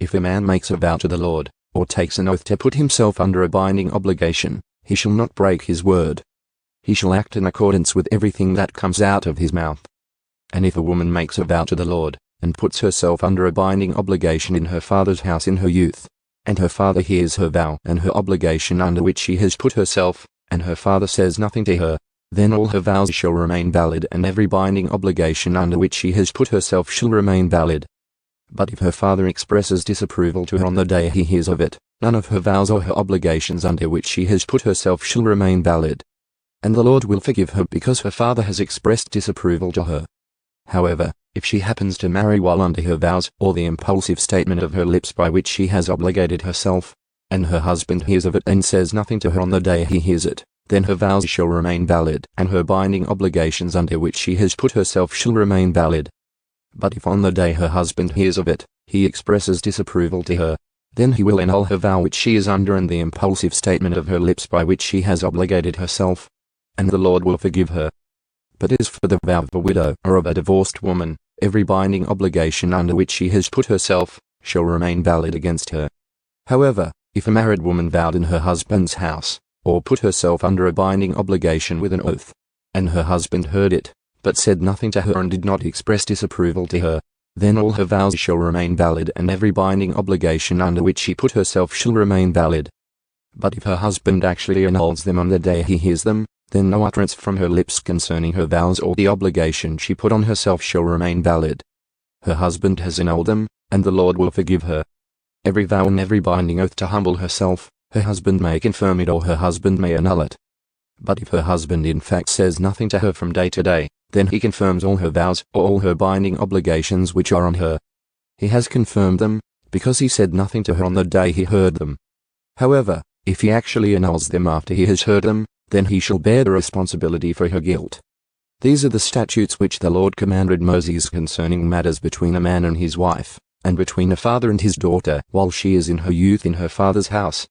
If a man makes a vow to the Lord, or takes an oath to put himself under a binding obligation, he shall not break his word. He shall act in accordance with everything that comes out of his mouth. And if a woman makes a vow to the Lord, and puts herself under a binding obligation in her father's house in her youth, and her father hears her vow and her obligation under which she has put herself, and her father says nothing to her, then all her vows shall remain valid, and every binding obligation under which she has put herself shall remain valid. But if her father expresses disapproval to her on the day he hears of it, none of her vows or her obligations under which she has put herself shall remain valid. And the Lord will forgive her because her father has expressed disapproval to her. However, if she happens to marry while under her vows, or the impulsive statement of her lips by which she has obligated herself, and her husband hears of it and says nothing to her on the day he hears it, then her vows shall remain valid, and her binding obligations under which she has put herself shall remain valid. But if on the day her husband hears of it, he expresses disapproval to her, then he will annul her vow which she is under and the impulsive statement of her lips by which she has obligated herself, and the Lord will forgive her. But as for the vow of a widow or of a divorced woman, every binding obligation under which she has put herself shall remain valid against her. However, if a married woman vowed in her husband's house, or put herself under a binding obligation with an oath, and her husband heard it, but said nothing to her and did not express disapproval to her, then all her vows shall remain valid and every binding obligation under which she put herself shall remain valid. But if her husband actually annuls them on the day he hears them, then no utterance from her lips concerning her vows or the obligation she put on herself shall remain valid. Her husband has annulled them, and the Lord will forgive her. Every vow and every binding oath to humble herself, her husband may confirm it or her husband may annul it. But if her husband in fact says nothing to her from day to day, then he confirms all her vows or all her binding obligations which are on her. He has confirmed them, because he said nothing to her on the day he heard them. However, if he actually annuls them after he has heard them, then he shall bear the responsibility for her guilt. These are the statutes which the Lord commanded Moses concerning matters between a man and his wife, and between a father and his daughter while she is in her youth in her father's house,